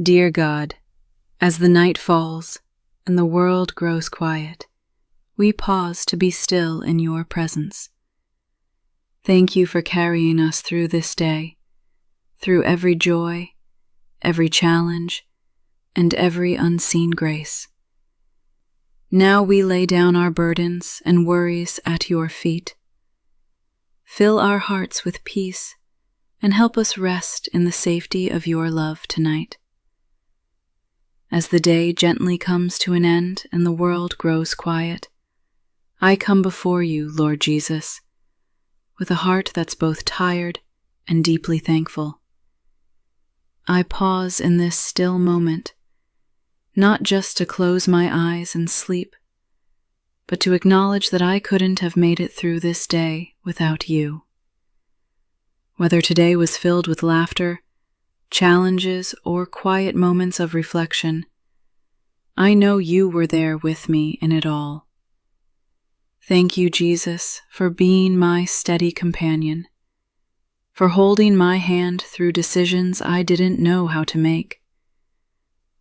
Dear God, as the night falls and the world grows quiet, we pause to be still in your presence. Thank you for carrying us through this day, through every joy, every challenge, and every unseen grace. Now we lay down our burdens and worries at your feet. Fill our hearts with peace and help us rest in the safety of your love tonight. As the day gently comes to an end and the world grows quiet, I come before you, Lord Jesus, with a heart that's both tired and deeply thankful. I pause in this still moment, not just to close my eyes and sleep, but to acknowledge that I couldn't have made it through this day without you. Whether today was filled with laughter, challenges, or quiet moments of reflection, I know you were there with me in it all. Thank you, Jesus, for being my steady companion, for holding my hand through decisions I didn't know how to make,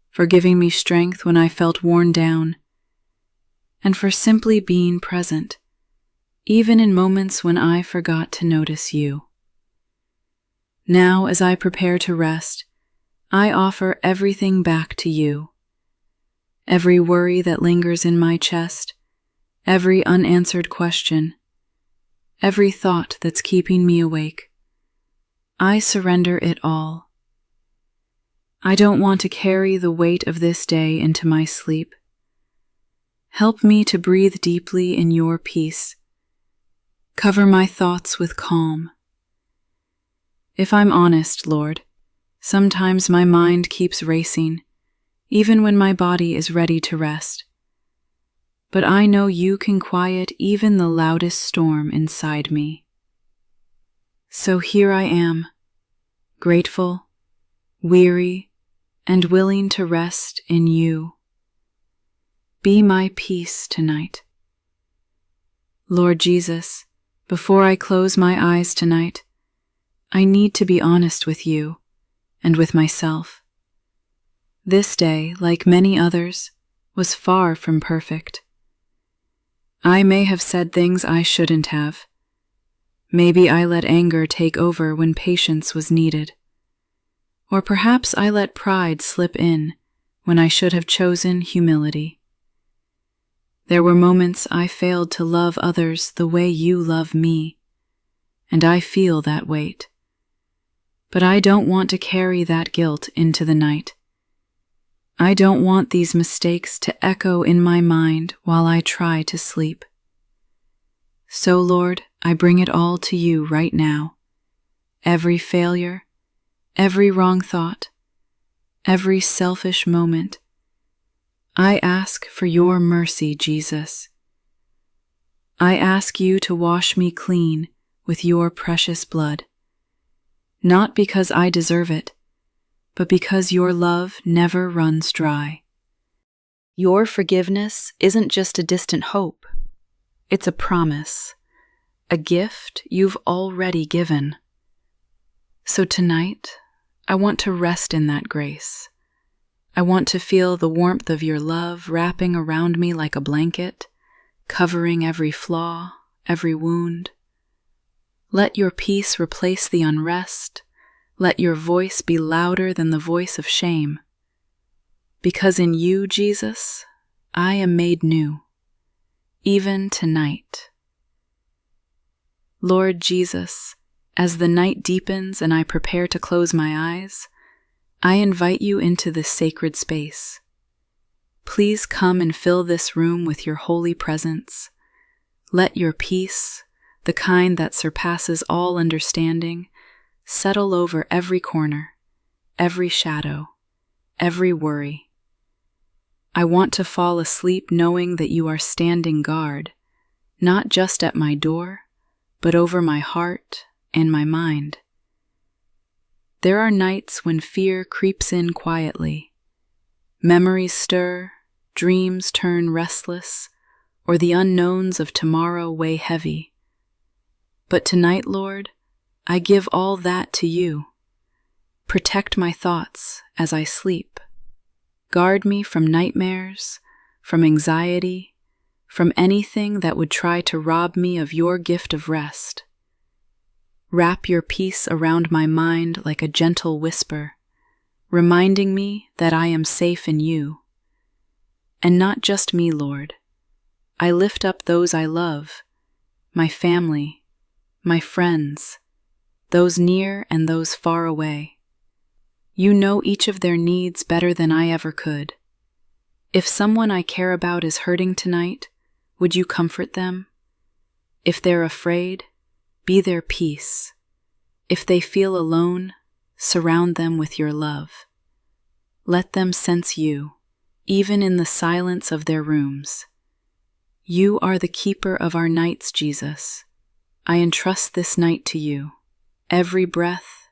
for giving me strength when I felt worn down, and for simply being present, even in moments when I forgot to notice you. Now, as I prepare to rest, I offer everything back to you. Every worry that lingers in my chest, every unanswered question, every thought that's keeping me awake, I surrender it all. I don't want to carry the weight of this day into my sleep. Help me to breathe deeply in your peace. Cover my thoughts with calm. If I'm honest, Lord, sometimes my mind keeps racing, even when my body is ready to rest. But I know you can quiet even the loudest storm inside me. So here I am, grateful, weary, and willing to rest in you. Be my peace tonight. Lord Jesus, before I close my eyes tonight, I need to be honest with you and with myself. This day, like many others, was far from perfect. I may have said things I shouldn't have. Maybe I let anger take over when patience was needed. Or perhaps I let pride slip in when I should have chosen humility. There were moments I failed to love others the way you love me, and I feel that weight. But I don't want to carry that guilt into the night. I don't want these mistakes to echo in my mind while I try to sleep. So, Lord, I bring it all to you right now. Every failure, every wrong thought, every selfish moment. I ask for your mercy, Jesus. I ask you to wash me clean with your precious blood. Not because I deserve it, but because your love never runs dry. Your forgiveness isn't just a distant hope. It's a promise, a gift you've already given. So tonight, I want to rest in that grace. I want to feel the warmth of your love wrapping around me like a blanket, covering every flaw, every wound. Let your peace replace the unrest. Let your voice be louder than the voice of shame. Because in you, Jesus, I am made new, even tonight. Lord Jesus, as the night deepens and I prepare to close my eyes, I invite you into this sacred space. Please come and fill this room with your holy presence. Let your peace, the kind that surpasses all understanding, settle over every corner, every shadow, every worry. I want to fall asleep knowing that you are standing guard, not just at my door, but over my heart and my mind. There are nights when fear creeps in quietly. Memories stir, dreams turn restless, or the unknowns of tomorrow weigh heavy. But tonight, Lord, I give all that to you. Protect my thoughts as I sleep. Guard me from nightmares, from anxiety, from anything that would try to rob me of your gift of rest. Wrap your peace around my mind like a gentle whisper, reminding me that I am safe in you. And not just me, Lord. I lift up those I love, my family, my friends, those near and those far away. You know each of their needs better than I ever could. If someone I care about is hurting tonight, would you comfort them? If they're afraid, be their peace. If they feel alone, surround them with your love. Let them sense you, even in the silence of their rooms. You are the keeper of our nights, Jesus. I entrust this night to you. Every breath,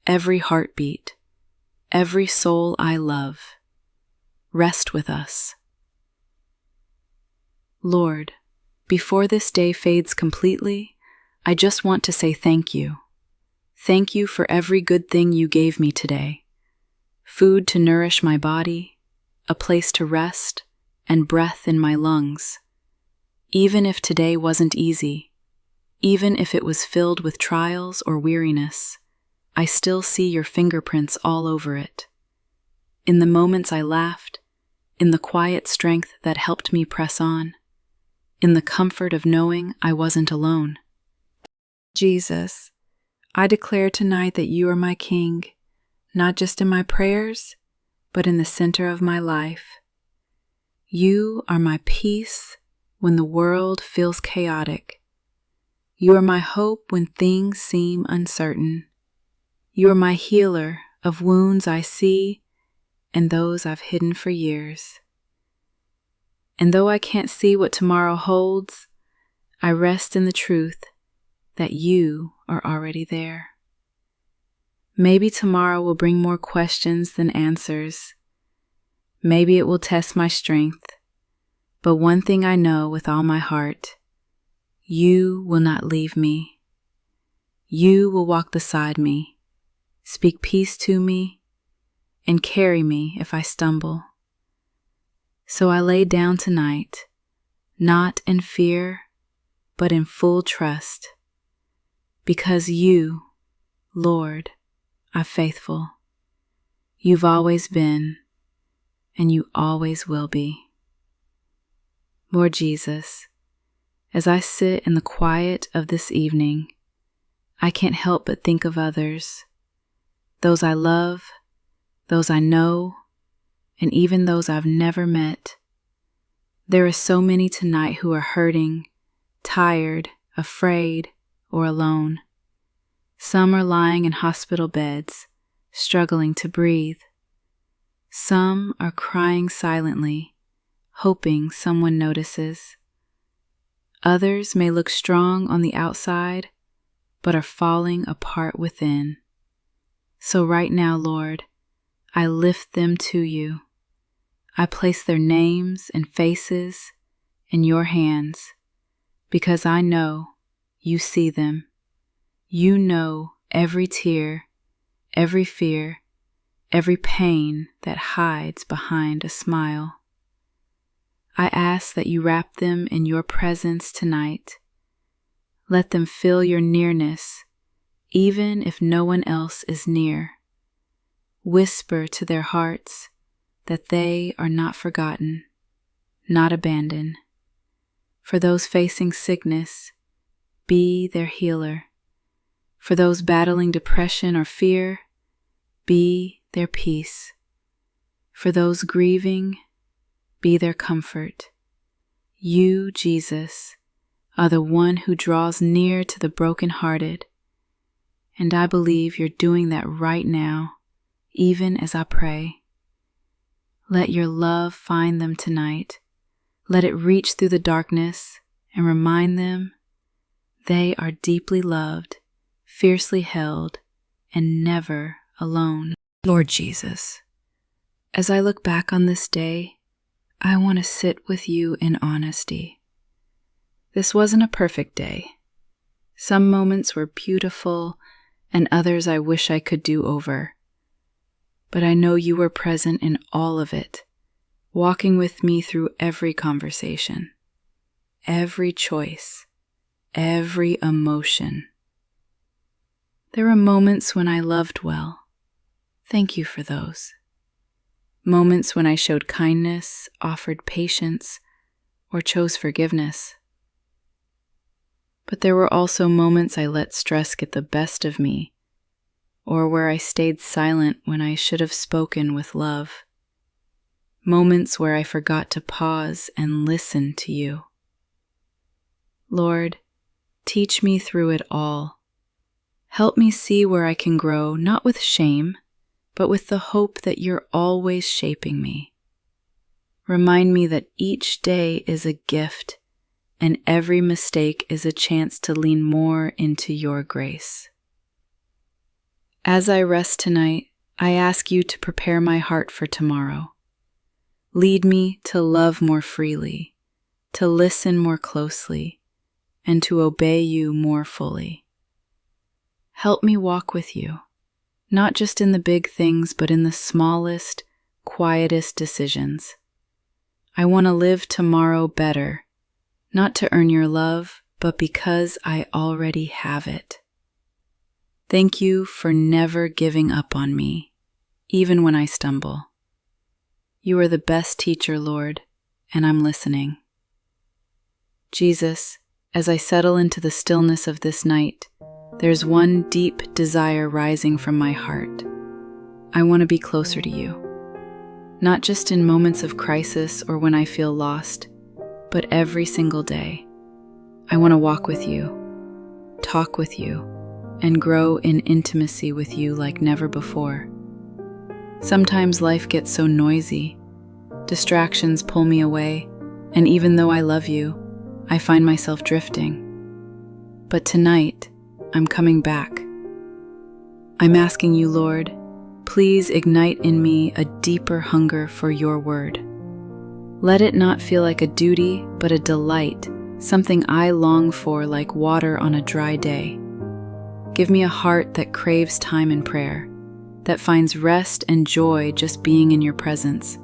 every heartbeat, every soul I love. Rest with us. Lord, before this day fades completely, I just want to say thank you. Thank you for every good thing you gave me today. Food to nourish my body, a place to rest, and breath in my lungs. Even if today wasn't easy, even if it was filled with trials or weariness, I still see your fingerprints all over it. In the moments I laughed, in the quiet strength that helped me press on, in the comfort of knowing I wasn't alone. Jesus, I declare tonight that you are my King, not just in my prayers, but in the center of my life. You are my peace when the world feels chaotic. You are my hope when things seem uncertain. You are my healer of wounds I see and those I've hidden for years. And though I can't see what tomorrow holds, I rest in the truth that you are already there. Maybe tomorrow will bring more questions than answers. Maybe it will test my strength. But one thing I know with all my heart, you will not leave me. You will walk beside me, speak peace to me, and carry me if I stumble. So I lay down tonight, not in fear, but in full trust, because you, Lord, are faithful. You've always been, and you always will be. Lord Jesus, as I sit in the quiet of this evening, I can't help but think of others, those I love, those I know, and even those I've never met. There are so many tonight who are hurting, tired, afraid, or alone. Some are lying in hospital beds, struggling to breathe. Some are crying silently, hoping someone notices. Others may look strong on the outside, but are falling apart within. So right now, Lord, I lift them to you. I place their names and faces in your hands, because I know you see them. You know every tear, every fear, every pain that hides behind a smile. I ask that you wrap them in your presence tonight. Let them feel your nearness, even if no one else is near. Whisper to their hearts that they are not forgotten, not abandoned. For those facing sickness, be their healer. For those battling depression or fear, be their peace. For those grieving, be their comfort. You, Jesus, are the one who draws near to the brokenhearted, and I believe you're doing that right now, even as I pray. Let your love find them tonight. Let it reach through the darkness and remind them they are deeply loved, fiercely held, and never alone. Lord Jesus, as I look back on this day, I want to sit with you in honesty. This wasn't a perfect day. Some moments were beautiful, and others I wish I could do over. but I know you were present in all of it, walking with me through every conversation, every choice, every emotion. There were moments when I loved well. Thank you for those. Moments when I showed kindness, offered patience, or chose forgiveness. But there were also moments I let stress get the best of me, or where I stayed silent when I should have spoken with love. Moments where I forgot to pause and listen to you. Lord, teach me through it all. Help me see where I can grow, not with shame, but with the hope that you're always shaping me. Remind me that each day is a gift, and every mistake is a chance to lean more into your grace. As I rest tonight, I ask you to prepare my heart for tomorrow. Lead me to love more freely, to listen more closely, and to obey you more fully. Help me walk with you, not just in the big things, but in the smallest, quietest decisions. I want to live tomorrow better, not to earn your love, but because I already have it. Thank you for never giving up on me, even when I stumble. You are the best teacher, Lord, and I'm listening. Jesus, as I settle into the stillness of this night, there's one deep desire rising from my heart. I want to be closer to you, not just in moments of crisis or when I feel lost, but every single day. I want to walk with you, talk with you, and grow in intimacy with you like never before. Sometimes life gets so noisy, distractions pull me away, and even though I love you, I find myself drifting. But tonight, I'm coming back. I'm asking you, Lord, please ignite in me a deeper hunger for your word. Let it not feel like a duty, but a delight, something I long for like water on a dry day. Give me a heart that craves time in prayer, that finds rest and joy just being in your presence.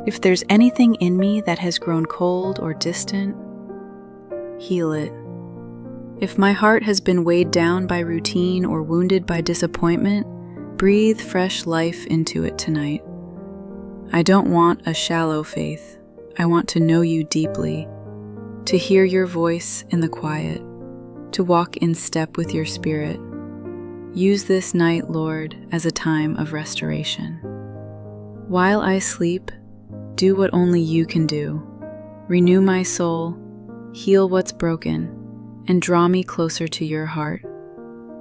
If there's anything in me that has grown cold or distant, heal it. If my heart has been weighed down by routine or wounded by disappointment, breathe fresh life into it tonight. I don't want a shallow faith. I want to know you deeply, to hear your voice in the quiet, to walk in step with your spirit. Use this night, Lord, as a time of restoration. While I sleep, do what only you can do. Renew my soul, heal what's broken, and draw me closer to your heart,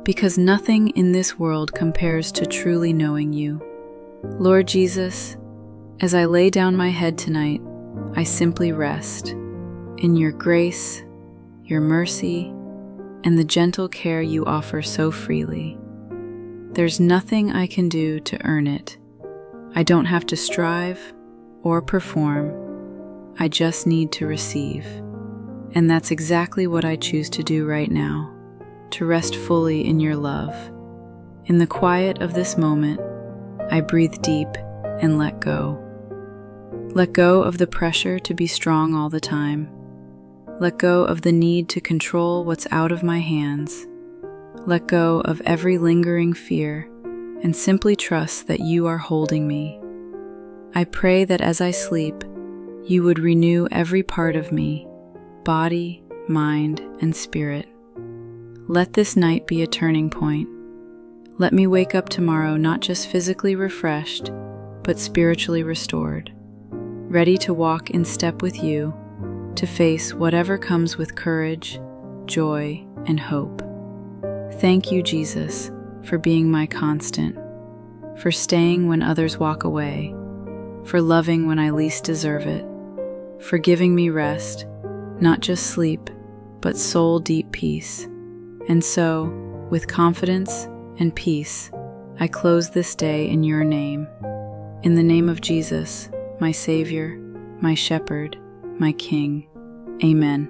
because nothing in this world compares to truly knowing you. Lord Jesus, as I lay down my head tonight, I simply rest in your grace, your mercy, and the gentle care you offer so freely. There's nothing I can do to earn it. I don't have to strive or perform. I just need to receive. And that's exactly what I choose to do right now, to rest fully in your love. In the quiet of this moment, I breathe deep and let go. Let go of the pressure to be strong all the time. Let go of the need to control what's out of my hands. Let go of every lingering fear and simply trust that you are holding me. I pray that as I sleep, you would renew every part of me, body, mind, and spirit. Let this night be a turning point. Let me wake up tomorrow not just physically refreshed, but spiritually restored, ready to walk in step with you, to face whatever comes with courage, joy, and hope. Thank you, Jesus, for being my constant, for staying when others walk away, for loving when I least deserve it, for giving me rest, not just sleep, but soul-deep peace. And so, with confidence and peace, I close this day in your name. In the name of Jesus, my Savior, my Shepherd, my King. Amen.